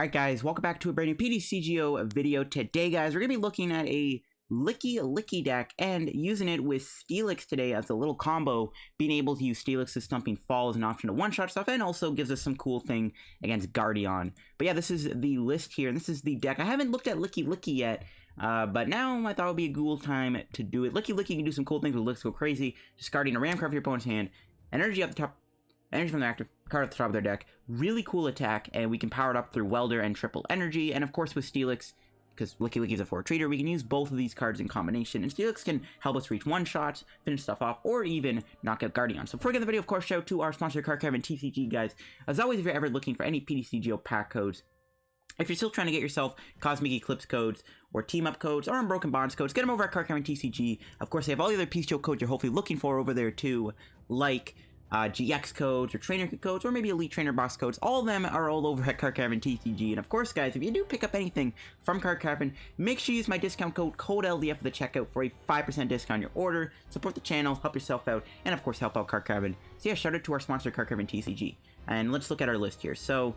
Alright guys, welcome back to a brand new PTCGO video. Today guys, we're going to be looking at a Lickilicky deck and using it with Steelix today as a little combo, being able to use Steelix's Stumping Fall as an option to one-shot stuff, and also gives us some cool thing against Gardeon. But yeah, this is the list here, and this is the deck. I haven't looked at Lickilicky yet, but now I thought it would be a cool time to do it. Lickilicky can do some cool things with Let's Go Crazy, discarding a ram card from your opponent's hand, energy up the top, energy from the active card at the top of their deck. Really cool attack, and we can power it up through Welder and triple energy. And of course with Steelix, because Lickilicky is a 4-treater, we can use both of these cards in combination, and Steelix can help us reach one-shots, finish stuff off, or even knock out Gardeon. So before we get the video, of course, shout out to our sponsor, Card Caravan TCG, guys. As always, if you're ever looking for any PTCGO pack codes, if you're still trying to get yourself Cosmic Eclipse codes, or Team-Up codes, or Unbroken Bonds codes, get them over at Card Caravan TCG. Of course, they have all the other PTCGO codes you're hopefully looking for over there, too, like GX codes, or trainer codes, or maybe Elite Trainer Box codes. All of them are all over at Card Caravan TCG. And of course, guys, if you do pick up anything from Card Caravan, make sure you use my discount code LDF at the checkout for a 5% discount on your order. Support the channel, help yourself out, and of course, help out Card Caravan. So yeah, shout out to our sponsor, Card Caravan TCG. And let's look at our list here. So,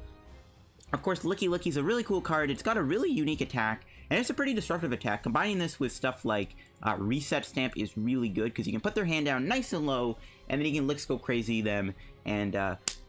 of course, Lickilicky is a really cool card. It's got a really unique attack, and it's a pretty disruptive attack. Combining this with stuff like Reset Stamp is really good, because you can put their hand down nice and low, and then you can Let's Go Crazy them and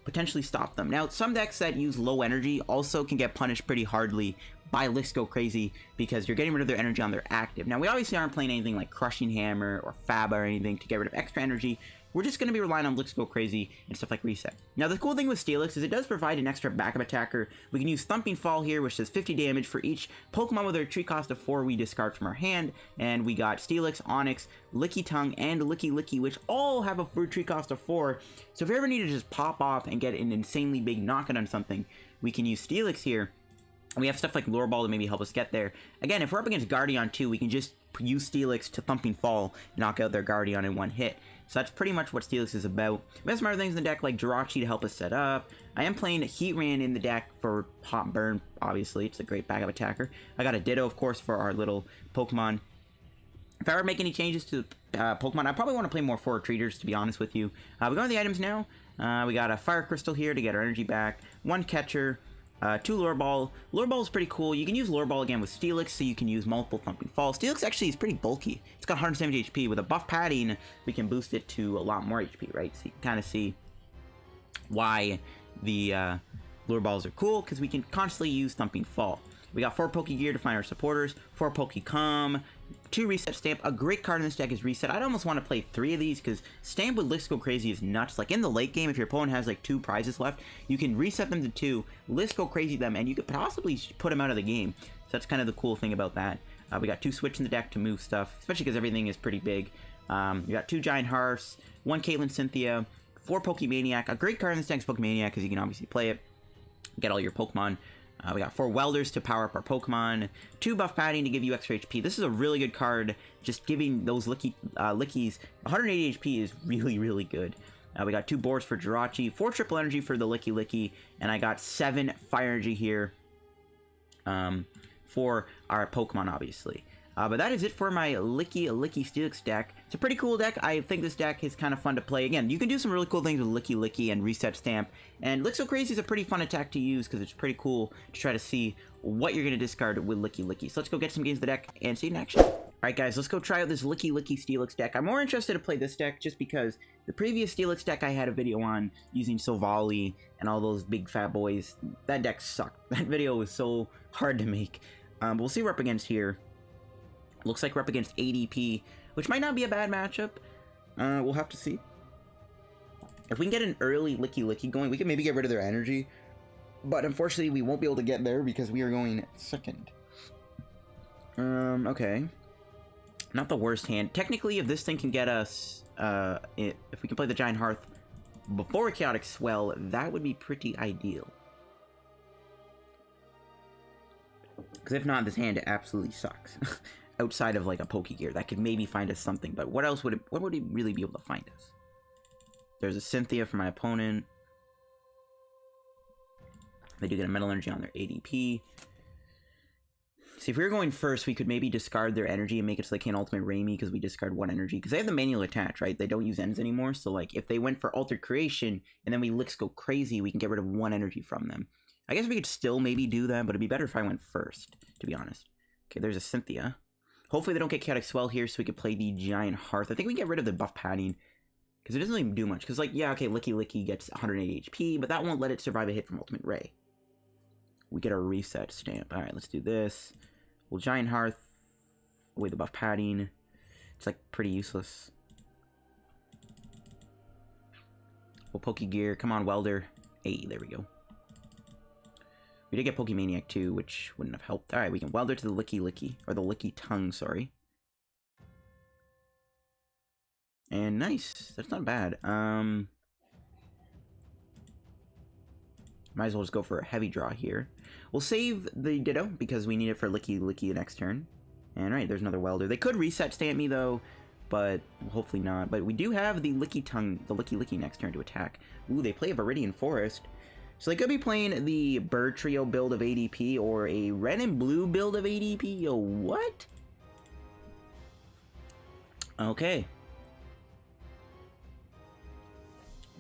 potentially stop them. Now, some decks that use low energy also can get punished pretty hardly by Let's Go Crazy, because you're getting rid of their energy on their active. Now, we obviously aren't playing anything like Crushing Hammer or Faba or anything to get rid of extra energy. We're just going to be relying on Let's Go Crazy and stuff like Reset. Now, the cool thing with Steelix is it does provide an extra backup attacker. We can use Thumping Fall here, which does 50 damage for each Pokemon with a retreat cost of 4 we discard from our hand. And we got Steelix, Onix, Lickitung, and Lickilicky, which all have a retreat cost of 4. So if you ever need to just pop off and get an insanely big knockout on something, we can use Steelix here. And we have stuff like Lure Ball to maybe help us get there. Again, if we're up against Gardeon too, we can just use Steelix to Thumping Fall, knock out their Gardeon in one hit. So that's pretty much what Steelix is about. We have some other things in the deck like Jirachi to help us set up. I am playing Heatran in the deck for Hot Burn, obviously. It's a great backup attacker. I got a Ditto, of course, for our little Pokemon. If I were to make any changes to Pokemon, I probably want to play more 4-treaters, to be honest with you. We go to the items now. We got a Fire Crystal here to get our energy back. 1 Catcher. 2 Lure Ball. Lure Ball is pretty cool. You can use Lure Ball again with Steelix, so you can use multiple Thumping Falls. Steelix actually is pretty bulky. It's got 170 HP. With a Buff Padding, we can boost it to a lot more HP, right? So you can kind of see why the Lure Balls are cool, because we can constantly use Thumping Fall. We got 4 Pokégear to find our supporters, 4 Pokécom, 2 Reset Stamp. A great card in this deck is Reset. I'd almost want to play 3 of these, because Stamp with Let's Go Crazy is nuts. Like in the late game, if your opponent has like 2 prizes left, you can reset them to 2, Let's Go Crazy them, and you could possibly put them out of the game. So that's kind of the cool thing about that. We got 2 Switch in the deck to move stuff, especially because everything is pretty big. We got 2 Giant Hearths, 1 Caitlin Cynthia, 4 Poké Maniac. A great card in this deck is Poké Maniac, because you can obviously play it, get all your Pokemon. We got 4 Welders to power up our Pokemon, 2 Buff Padding to give you extra HP. This is a really good card, just giving those Lickies 180 HP is really, really good. We got 2 boards for Jirachi, 4 triple energy for the Lickilicky, and I got 7 fire energy here for our Pokemon, obviously. But that is it for my Lickilicky Steelix deck. It's a pretty cool deck. I think this deck is kind of fun to play. Again, you can do some really cool things with Lickilicky and Reset Stamp. And Let's Go Crazy is a pretty fun attack to use, because it's pretty cool to try to see what you're going to discard with Lickilicky. So let's go get some games of the deck and see it in action. Alright guys, let's go try out this Lickilicky Steelix deck. I'm more interested to play this deck just because the previous Steelix deck I had a video on using Sovali and all those big fat boys. That deck sucked. That video was so hard to make. But we'll see what we're up against here. Looks like we're up against ADP, which might not be a bad matchup. We'll have to see. If we can get an early Lickilicky going, we can maybe get rid of their energy. But unfortunately, we won't be able to get there because we are going second. Okay. Not the worst hand. Technically, if this thing can get us, if we can play the Giant Hearth before a Chaotic Swell, that would be pretty ideal. Because if not, this hand absolutely sucks. Outside of like a Pokégear that could maybe find us something, but what else would what would it really be able to find us? There's a Cynthia for my opponent. They do get a Metal Energy on their ADP. See, if we were going first, we could maybe discard their energy and make it so they can't Ultimate Raimi, because we discard 1 energy. Because they have the manual attach, right? They don't use ends anymore. So like if they went for Altered Creation and then we Let's Go Crazy, we can get rid of 1 energy from them. I guess we could still maybe do that, but it'd be better if I went first, to be honest. Okay, there's a Cynthia. Hopefully they don't get Chaotic Swell here so we could play the Giant Hearth. I think we can get rid of the Buff Padding, because it doesn't even do much. Because, like, yeah, okay, Lickilicky gets 180 HP, but that won't let it survive a hit from Ultimate Ray. We get a Reset Stamp. Alright, let's do this. We'll Giant Hearth away the Buff Padding. It's, like, pretty useless. We'll Pokégear. Come on, Welder. Hey, there we go. We did get Poké Maniac too, which wouldn't have helped. Alright, we can Welder to the Lickilicky. Or the Lickitung, sorry. And nice. That's not bad. Might as well just go for a heavy draw here. We'll save the Ditto, because we need it for Lickilicky next turn. And right, there's another Welder. They could Reset Stamp me, though, but hopefully not. But we do have the Lickilicky next turn to attack. Ooh, they play a Viridian Forest. So they could be playing the Bird Trio build of ADP, or a Red and Blue build of ADP. Yo, what? Okay.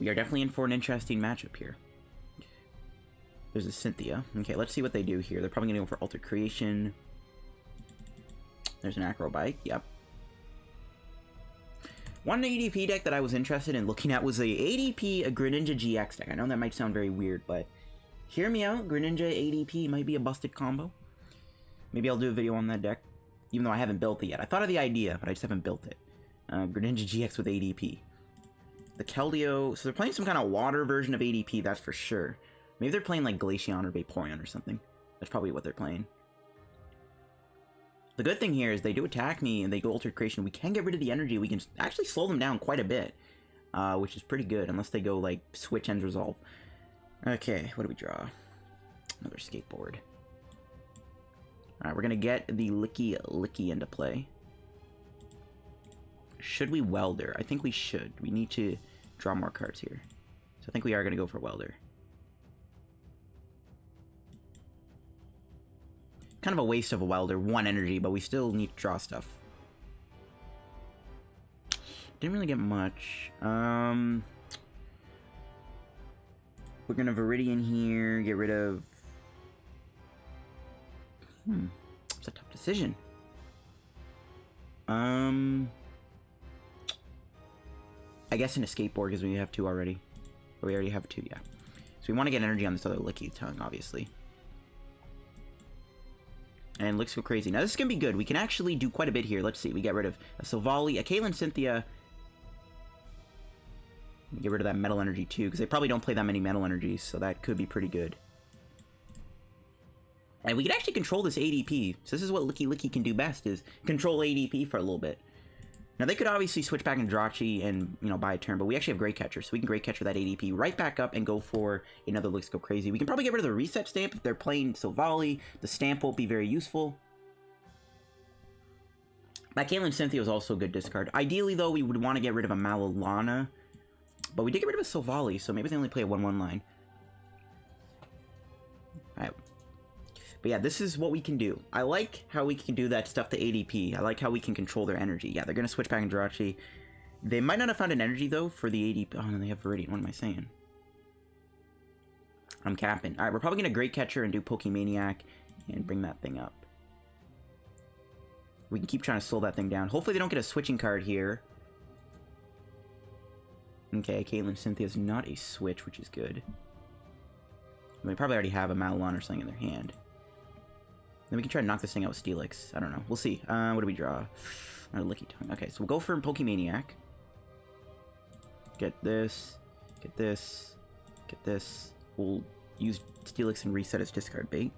We are definitely in for an interesting matchup here. There's a Cynthia. Okay, let's see what they do here. They're probably going to go for Alter Creation. There's an Acrobike. Yep. One ADP deck that I was interested in looking at was a ADP, a Greninja GX deck. I know that might sound very weird, but hear me out. Greninja ADP might be a busted combo. Maybe I'll do a video on that deck, even though I haven't built it yet. I thought of the idea, but I just haven't built it. Greninja GX with ADP. The Keldeo, so they're playing some kind of water version of ADP, that's for sure. Maybe they're playing like Glaceon or Vaporeon or something. That's probably what they're playing. The good thing here is they do attack me and they go Altered Creation. We can get rid of the energy. We can actually slow them down quite a bit, which is pretty good, unless they go like Switch Ends Resolve. Okay, what do we draw? Another Escape Board. Alright, we're going to get the Lickilicky into play. Should we Welder? I think we should. We need to draw more cards here. So I think we are going to go for Welder. Kind of a waste of a Welder, 1 energy, but we still need to draw stuff. Didn't really get much. We're gonna Viridian here, get rid of... It's a tough decision. I guess an Escape Board, because we have 2 already. Or we already have 2, yeah. So we want to get energy on this other Lickitung, obviously. And looks so crazy. Now this is going to be good. We can actually do quite a bit here. Let's see. We get rid of a Silvally, a Caitlin Cynthia. Get rid of that Metal Energy too, because they probably don't play that many Metal Energies, so that could be pretty good. And we can actually control this ADP. So this is what Lickilicky can do best, is control ADP for a little bit. Now they could obviously switch back in Jirachi and, you know, buy a turn, but we actually have Great Catcher, so we can Great Catcher that ADP right back up and go for another Let's Go Crazy. We can probably get rid of the Reset Stamp if they're playing Silvally. The Stamp won't be very useful. That Caitlin Cynthia was also a good discard. Ideally, though, we would want to get rid of a Malilana, but we did get rid of a Silvally, so maybe they only play a 1-1 line. Alright. But yeah, this is what we can do. I like how we can do that stuff to ADP. I like how we can control their energy. Yeah, they're going to switch back in Jirachi. They might not have found an energy, though, for the ADP. Oh, no, they have Viridian. What am I saying? I'm capping. Alright, we're probably going to Great Catcher and do Poké Maniac and bring that thing up. We can keep trying to slow that thing down. Hopefully they don't get a switching card here. Okay, Caitlin Cynthia's not a switch, which is good. They probably already have a Malilon or something in their hand. Then we can try to knock this thing out with Steelix. I don't know. We'll see. What do we draw? Another Lickitung. Okay, so we'll go for Poké Maniac. Get this. Get this. Get this. We'll use Steelix and reset its discard bait.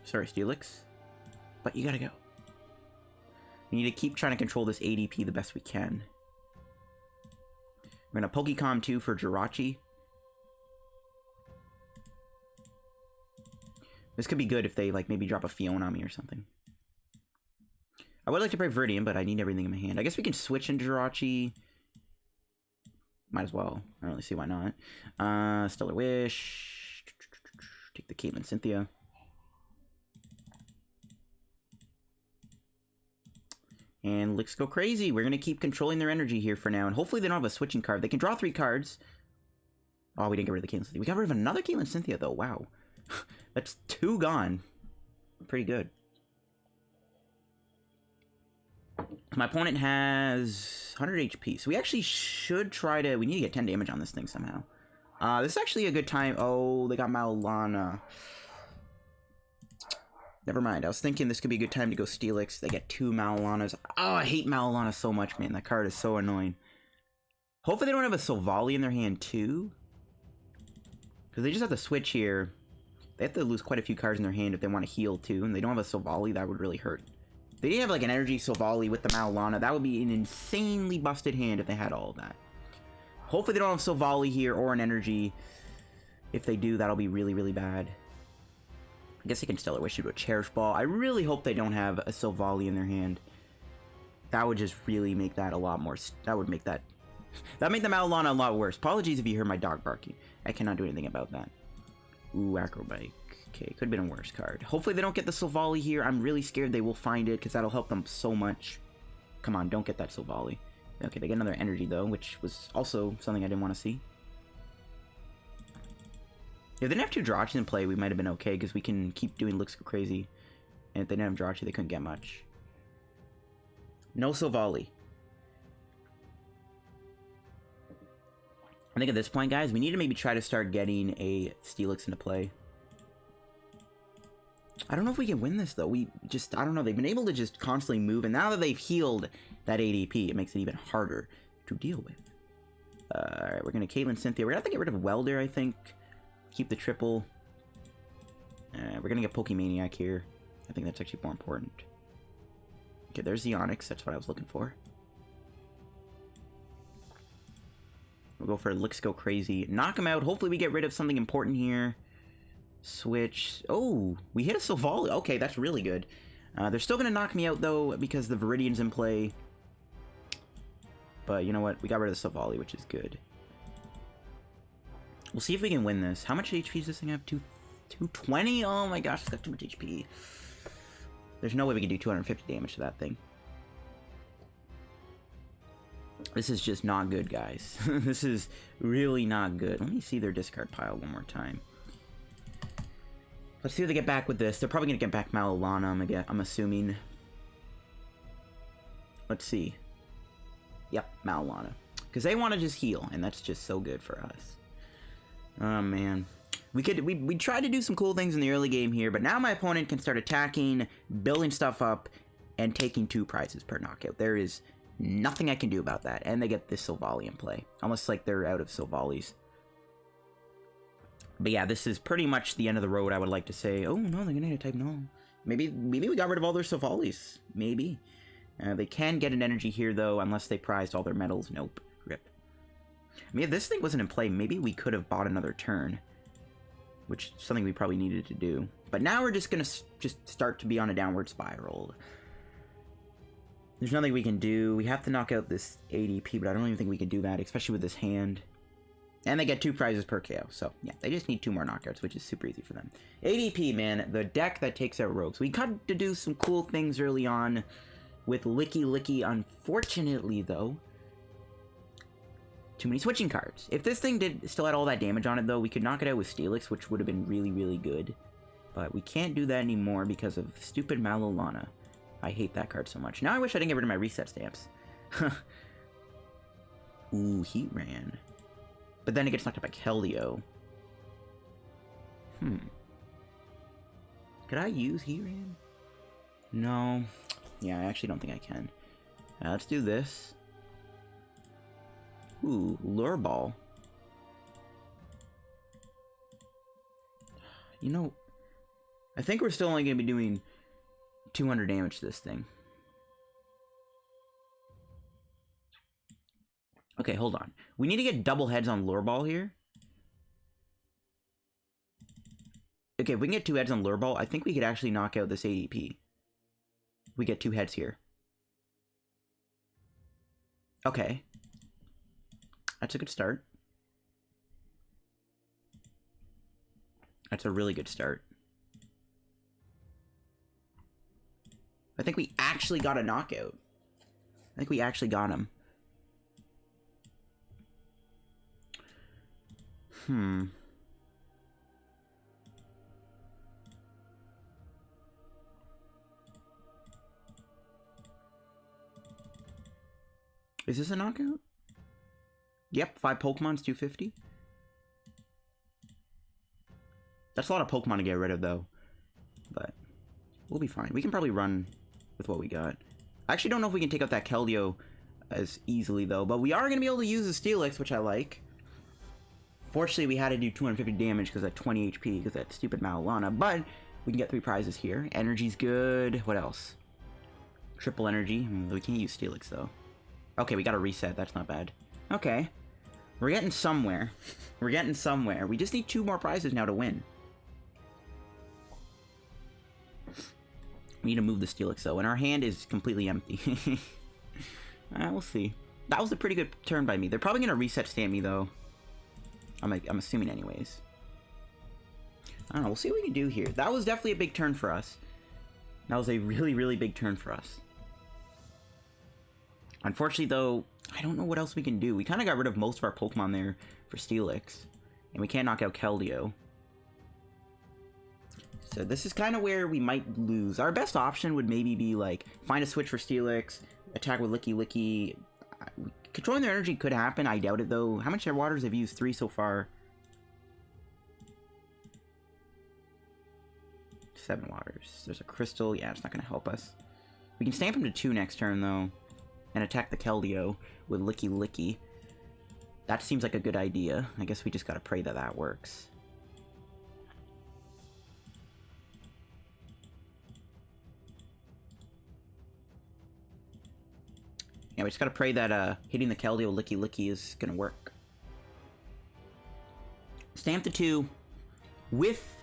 Sorry, Steelix. But you gotta go. We need to keep trying to control this ADP the best we can. We're gonna Pokécom too for Jirachi. This could be good if they, like, maybe drop a Fiona on me or something. I would like to play Viridian, but I need everything in my hand. I guess we can switch into Jirachi. Might as well. I don't really see why not. Stellar Wish. Take the Caitlin Cynthia. And let's go crazy. We're going to keep controlling their energy here for now. And hopefully they don't have a switching card. They can draw 3 cards. Oh, we didn't get rid of the Caitlin Cynthia. We got rid of another Caitlin Cynthia, though. Wow. That's 2 gone. Pretty good. My opponent has 100 HP. So we actually should try to... We need to get 10 damage on this thing somehow. This is actually a good time. Oh, they got Maulana. Never mind. I was thinking this could be a good time to go Steelix. They get 2 Maulanas. Oh, I hate Maulana so much, man. That card is so annoying. Hopefully they don't have a Silvally in their hand, too. Because they just have to switch here. They have to lose quite a few cards in their hand if they want to heal, too. And they don't have a Silvally. That would really hurt. If they didn't have, like, an Energy Silvally with the Maulana, that would be an insanely busted hand if they had all of that. Hopefully they don't have Silvally here or an Energy. If they do, that'll be really, really bad. I guess they can Stellar Wish to a Cherish Ball. I really hope they don't have a Silvally in their hand. That would just really make that a lot more... That would make that... That made the Maulana a lot worse. Apologies if you heard my dog barking. I cannot do anything about that. Ooh, Acrobike. Okay, could have been a worse card. Hopefully they don't get the Silvally here. I'm really scared they will find it, because that'll help them so much. Come on, don't get that Silvally. Okay, they get another Energy, though, which was also something I didn't want to see. If they didn't have 2 Jirachi in play, we might have been okay, because we can keep doing Looks Crazy. And if they didn't have Jirachi, they couldn't get much. No Silvally. I think at this point, guys, we need to maybe try to start getting a Steelix into play. I don't know if we can win this, though. I don't know. They've been able to just constantly move, and now that they've healed that ADP, it makes it even harder to deal with. Alright, we're going to Caitlin Cynthia. We're going to have to get rid of Welder, I think. Keep the triple. We're going to get Poké Maniac here. I think that's actually more important. Okay, there's the Onix. That's what I was looking for. We'll go for Let's Go Crazy. Knock him out. Hopefully we get rid of something important here. Switch. Oh, we hit a Silvally. Okay, that's really good. They're still going to knock me out, though, because the Viridian's in play. But you know what? We got rid of the Silvally, which is good. We'll see if we can win this. How much HP does this thing have? 220? Oh my gosh, it's got too much HP. There's no way we can do 250 damage to that thing. This is just not good, guys. This is really not good. Let me see their discard pile one more time. Let's see if they get back with this. They're probably going to get back Maulana, I'm assuming. Let's see. Yep, Maulana. Because they want to just heal, and that's just so good for us. Oh, man. We tried to do some cool things in the early game here, but now my opponent can start attacking, building stuff up, and taking 2 prizes per knockout. There is nothing I can do about that. And they get this Silvally in play. Almost like they're out of Silvallis. But yeah, this is pretty much the end of the road, I would like to say. Oh, no, they're going to type no. Maybe we got rid of all their Silvallis. Maybe. They can get an energy here, though, unless they prized all their medals. Nope. Rip. I mean, if this thing wasn't in play, maybe we could have bought another turn. Which is something we probably needed to do. But now we're just going to just start to be on a downward spiral. There's nothing we can do. We have to knock out this ADP, but I don't even think we can do that, especially with this hand. And they get 2 prizes per KO. So, yeah, they just need 2 more knockouts, which is super easy for them. ADP, man, the deck that takes out rogues. We got to do some cool things early on with Lickilicky. Unfortunately, though, too many switching cards. If this thing still had all that damage on it, though, we could knock it out with Steelix, which would have been really, really good. But we can't do that anymore because of stupid Maulana. I hate that card so much. Now I wish I didn't get rid of my reset stamps. Ooh, Heatran. But then it gets knocked up by Keldeo. Could I use Heatran? No. Yeah, I actually don't think I can. Let's do this. Ooh, Lure Ball. You know, I think we're still only going to be doing 200 damage to this thing. Okay, hold on. We need to get double heads on Lure Ball here. Okay, if we can get 2 heads on Lure Ball, I think we could actually knock out this ADP. We get 2 heads here. Okay. That's a good start. That's a really good start. I think we actually got a knockout. I think we actually got him. Is this a knockout? Yep, 5 Pokemon's 250. That's a lot of Pokemon to get rid of, though. But we'll be fine. We can probably run with what we got. I actually don't know if we can take out that Keldeo as easily, though. But we are going to be able to use the Steelix, which I like. Fortunately, we had to do 250 damage because at 20 HP, because that stupid Malolana. But we can get 3 prizes here. Energy's good. What else? Triple energy. We can't use Steelix, though. Okay, we got a reset. That's not bad. Okay. We're getting somewhere. We're getting somewhere. We just need 2 more prizes now to win. We need to move the Steelix, though, and our hand is completely empty. We'll see. That was a pretty good turn by me. They're probably going to reset stamp me, though. I'm assuming anyways. I don't know. We'll see what we can do here. That was definitely a big turn for us. That was a really, really big turn for us. Unfortunately, though, I don't know what else we can do. We kind of got rid of most of our Pokemon there for Steelix. And we can't knock out Keldeo. So this is kind of where we might lose. Our best option would maybe be, like, find a switch for Steelix, attack with Lickilicky. Controlling their energy could happen. I doubt it, though. How much waters have you used? 3 so far. 7 waters. There's a crystal. Yeah, it's not going to help us. We can stamp him to 2 next turn, though. And attack the Keldeo with Lickilicky. That seems like a good idea. I guess we just gotta pray that that works. Yeah, we just gotta pray that hitting the Keldeo Lickilicky is gonna work. Stamp to 2 with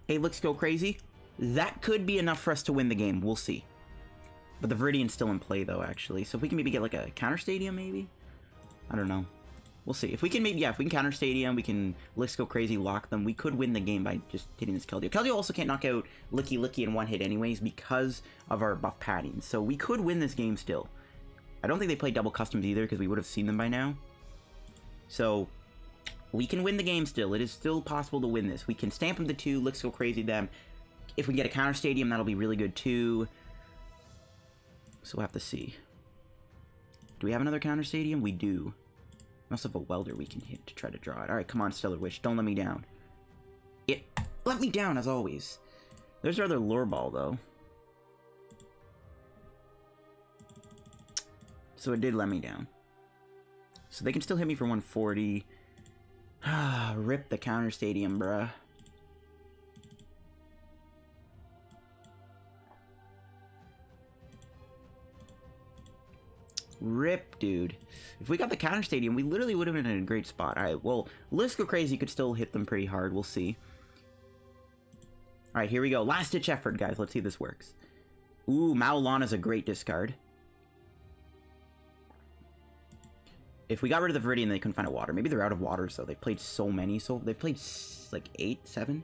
a Let's Go Crazy. That could be enough for us to win the game. We'll see. But the Viridian's still in play, though, actually. So if we can maybe get, like, a counter stadium, maybe? I don't know. We'll see. If we can maybe, yeah, if we can counter stadium, we can Let's Go Crazy, lock them. We could win the game by just hitting this Keldeo. Keldeo also can't knock out Lickilicky in 1 hit anyways because of our buff padding. So we could win this game still. I don't think they play double customs either because we would have seen them by now. So we can win the game still. It is still possible to win this. We can stamp them to 2, Let's Go Crazy them. If we get a counter stadium, that'll be really good too. So we'll have to see. Do we have another counter stadium? We do. We also have a welder we can hit to try to draw it. Alright, come on, Stellar Wish. Don't let me down. It let me down, as always. There's our other Lure Ball, though. So it did let me down. So they can still hit me for 140. Ah, rip the counter stadium, bruh. Rip, dude. If we got the counter stadium, we literally would have been in a great spot. Alright, well, Let's Go Crazy could still hit them pretty hard. We'll see. Alright, here we go. Last ditch effort, guys. Let's see if this works. Ooh, Malolana's a great discard. If we got rid of the Viridian, they couldn't find a water. Maybe they're out of water, so they've played so many. So they've played, like, 8, 7?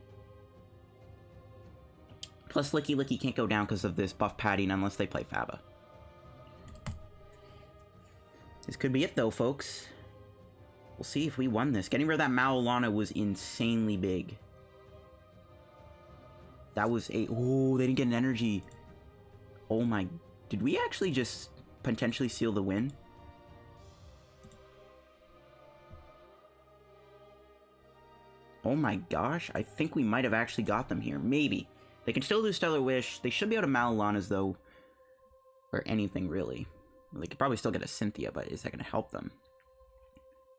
Plus, Lickilicky can't go down because of this buff padding unless they play Faba. This could be it, though, folks. We'll see if we won this. Getting rid of that Malolana was insanely big. That was a... Oh, they didn't get an energy. Oh, my... Did we actually just potentially seal the win? Oh, my gosh. I think we might have actually got them here. Maybe. They can still do Stellar Wish. They should be able to Malolanas, though. Or anything, really. They could probably still get a Cynthia, but is that going to help them?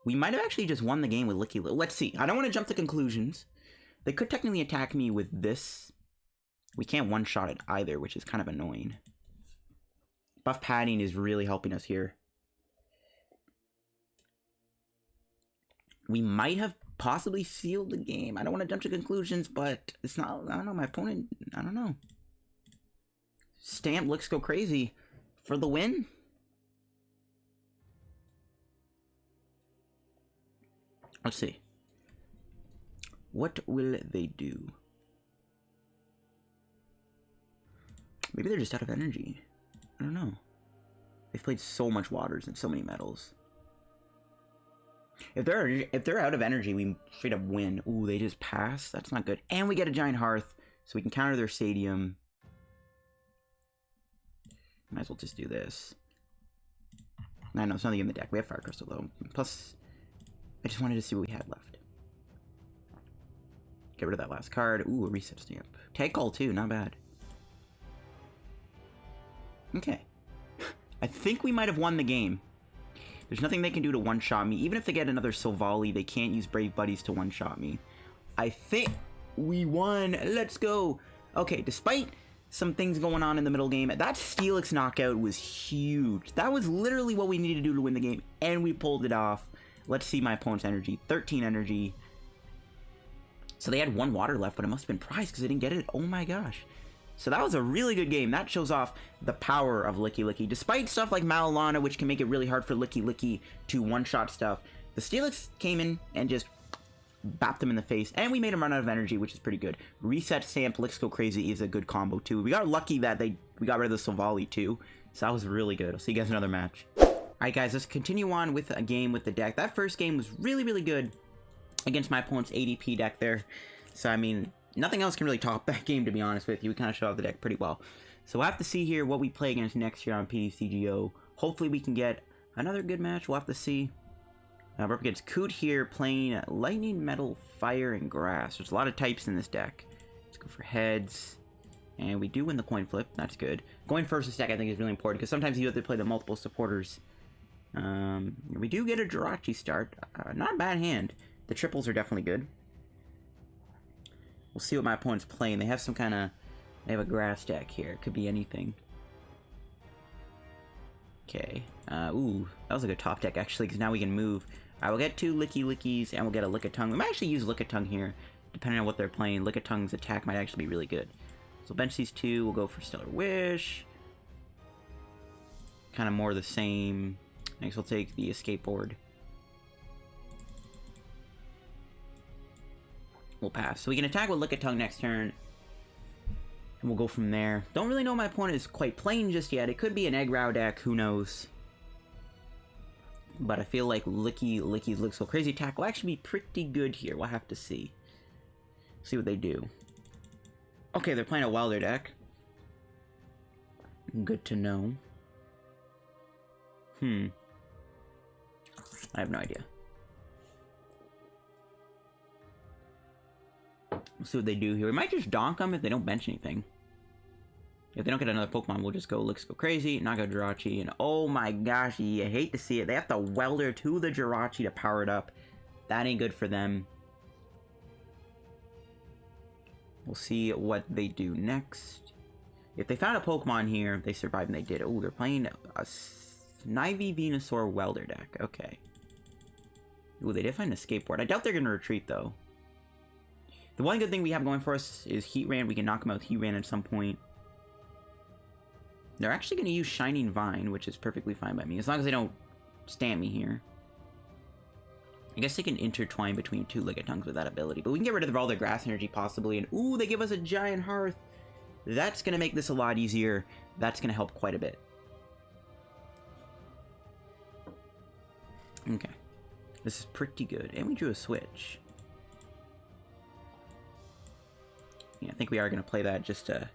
We might have actually just won the game with Lickilicky. Let's see. I don't want to jump to conclusions. They could technically attack me with this. We can't one-shot it either, which is kind of annoying. Buff padding is really helping us here. We might have possibly sealed the game. I don't want to jump to conclusions, but it's not... I don't know. My opponent... I don't know. Stamp Let's Go Crazy for the win. Let's see. What will they do? Maybe they're just out of energy. I don't know. They've played so much waters and so many metals. If they're out of energy, we straight up win. Ooh, they just pass? That's not good. And we get a Giant Hearth, so we can counter their Stadium. Might as well just do this. I know, it's nothing in the deck. We have Fire Crystal, though. Plus, I just wanted to see what we had left. Get rid of that last card. Ooh, a Reset Stamp. Tag Call, too. Not bad. Okay. I think we might have won the game. There's nothing they can do to one-shot me. Even if they get another Silvally, they can't use Brave Buddies to one-shot me. I think we won. Let's go. Okay, despite some things going on in the middle game, that Steelix knockout was huge. That was literally what we needed to do to win the game, and we pulled it off. Let's see my opponent's energy. 13 energy. So they had 1 water left, but it must have been prized because they didn't get it. Oh my gosh. So that was a really good game. That shows off the power of Lickilicky. Despite stuff like Malolana, which can make it really hard for Lickilicky to one-shot stuff, the Steelix came in and just bapped them in the face, and we made him run out of energy, which is pretty good. Reset Stamp, Licks Go Crazy is a good combo, too. We got lucky that we got rid of the Silvally, too, so that was really good. I'll see you guys in another match. Alright, guys, let's continue on with a game with the deck. That first game was really, really good against my opponent's ADP deck there. So, I mean, nothing else can really top that game, to be honest with you. We kind of showed off the deck pretty well. So we'll have to see here what we play against next year on PTCGO. Hopefully we can get another good match. We'll have to see. We're up against Coot here, playing Lightning, Metal, Fire, and Grass. There's a lot of types in this deck. Let's go for heads. And we do win the coin flip. That's good. Going first this deck, I think, is really important, because sometimes you have to play the multiple supporters. We do get a Jirachi start. Not a bad hand. The triples are definitely good. We'll see what my opponent's playing. They have some kind of... They have a grass deck here. It could be anything. Okay. Ooh, that was a good top deck, actually, because now we can move. Alright, we'll get 2 Lickies, and we'll get a Lickitung. We might actually use Lickitung here, depending on what they're playing. Lickitung's attack might actually be really good. So bench these 2. We'll go for Stellar Wish. Kind of more the same. Next, we'll take the Escape Board. We'll pass. So we can attack with Lickitung next turn. And we'll go from there. Don't really know my opponent is quite playing just yet. It could be an Eggrow deck. Who knows? But I feel like Licky's Licks Go Crazy attack will actually be pretty good here. We'll have to see. See what they do. Okay, they're playing a Welder deck. Good to know. I have no idea. We'll see what they do here. We might just donk them if they don't bench anything. If they don't get another Pokemon, we'll just go Licks Go Crazy, knock out Jirachi, and oh my gosh, I hate to see it. They have to Welder to the Jirachi to power it up. That ain't good for them. We'll see what they do next. If they found a Pokemon here, they survived and they did. Oh, they're playing a Snivy Venusaur Welder deck. Okay. Ooh, they did find a skateboard. I doubt they're going to retreat, though. The one good thing we have going for us is Heatran. We can knock them out with Heatran at some point. They're actually going to use Shining Vine, which is perfectly fine by me, as long as they don't stamp me here. I guess they can intertwine between 2 Lickitungs with that ability, but we can get rid of all their grass energy, possibly, and ooh, they give us a Giant Hearth. That's going to make this a lot easier. That's going to help quite a bit. Okay. This is pretty good, and we drew a switch. Yeah, I think we are going to play that just to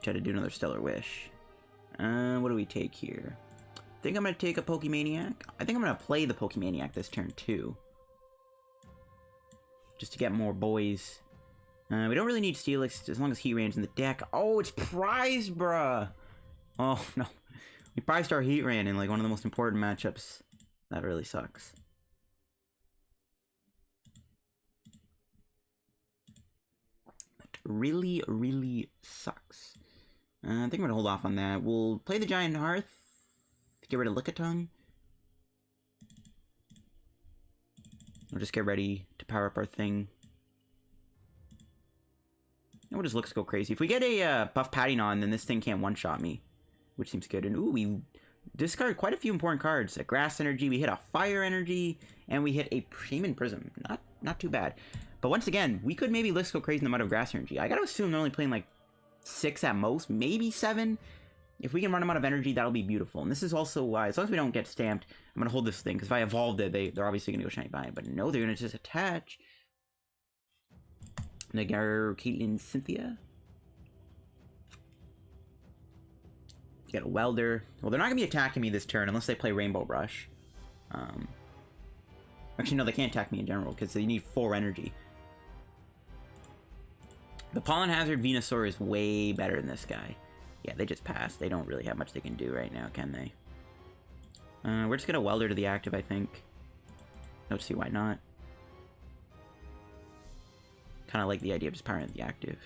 try to do another Stellar Wish. What do we take here? I think I'm going to take a Poké Maniac. I think I'm going to play the Poké Maniac this turn, too. Just to get more boys. We don't really need Steelix, as long as Heatran's in the deck. Oh, it's prized, bruh! Oh, no. We prized our Heatran in, like, one of the most important matchups. That really sucks. That really, really sucks. I think I'm going to hold off on that. We'll play the Giant Hearth. Get rid of Lickitung. We'll just get ready to power up our thing. And we'll just Licks Go Crazy. If we get a Buff Padding on, then this thing can't one-shot me. Which seems good. And ooh, we discard quite a few important cards. A Grass Energy, we hit a Fire Energy, and we hit a Shaman Prism. Not too bad. But once again, we could maybe Licks Go Crazy in the amount of Grass Energy. I gotta assume they're only playing like 6 at most, maybe 7. If we can run them out of energy, that'll be beautiful. And this is also why, as long as we don't get stamped, I'm going to hold this thing. Because if I evolved it, they're obviously going to go shiny by it. But no, they're going to just attach. Cynthia Caitlin. Get a Welder. Well, they're not going to be attacking me this turn unless they play Rainbow Brush. Actually, no, they can't attack me in general because they need 4 energy. The Pollen Hazard Venusaur is way better than this guy. Yeah, they just passed. They don't really have much they can do right now, can they? We're just going to Welder to the active, I think. Let's see why not. Kind of like the idea of just powering the active.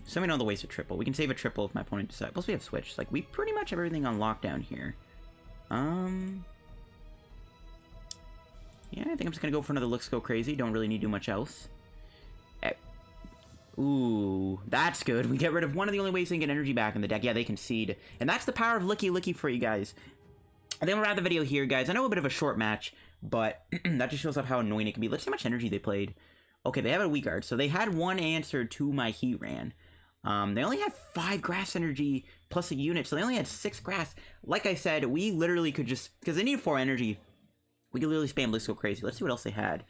So we know the ways to triple. We can save a triple if my opponent decides. Plus we have switch. Like, we pretty much have everything on lockdown here. Yeah, I think I'm just gonna go for another Looks Go Crazy. Don't really need to do much else. Ooh, that's good. We get rid of one of the only ways they can get energy back in the deck. Yeah, they concede. And that's the power of Lickilicky for you guys. I think we'll wrap the video here, guys. I know a bit of a short match, but that just shows off how annoying it can be. Let's see how much energy they played. Okay, they have a weak guard. So they had one answer to my Heatran. They only had 5 grass energy plus a unit, so they only had 6 grass. Like I said, we literally could just, because they need 4 energy, we could literally spam Looks Go Crazy. Let's see what else they had.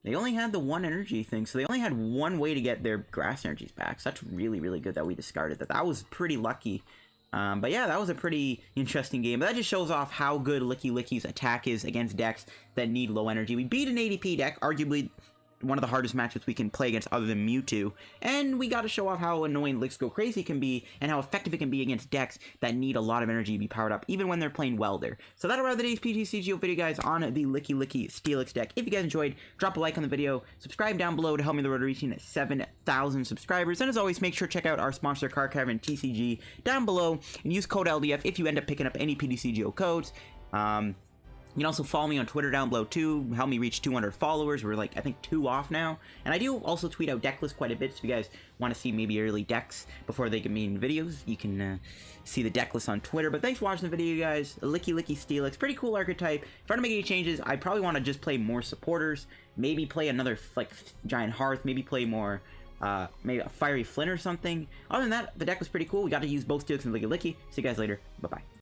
They only had the 1 energy thing, so they only had 1 way to get their grass energies back. So that's really, really good that we discarded that. That was pretty lucky. But yeah, that was a pretty interesting game. But that just shows off how good Lickilicky's attack is against decks that need low energy. We beat an ADP deck, arguably one of the hardest matchups we can play against other than Mewtwo, and we got to show off how annoying Looks Go Crazy can be, and how effective it can be against decks that need a lot of energy to be powered up, even when they're playing Welder. So that'll wrap today's PTCGO video, guys, on the Lickilicky Steelix deck. If you guys enjoyed, drop a like on the video, subscribe down below to help me on the road to reaching 7,000 subscribers, and as always, make sure to check out our sponsor, Card Cavern TCG, down below, and use code LDF if you end up picking up any PTCGO codes. You can also follow me on Twitter down below too, help me reach 200 followers. We're like, I think 2 off now. And I do also tweet out deck lists quite a bit, so if you guys want to see maybe early decks before they get me in videos, you can see the deck list on Twitter. But thanks for watching the video, guys. Lickilicky Steelix, pretty cool archetype. If I don't make any changes, I probably want to just play more supporters, maybe play another like Giant Hearth, maybe play more maybe a Fiery Flynn or something. Other than that, the deck was pretty cool. We got to use both Steelix and Lickilicky. See you guys later. Bye-bye.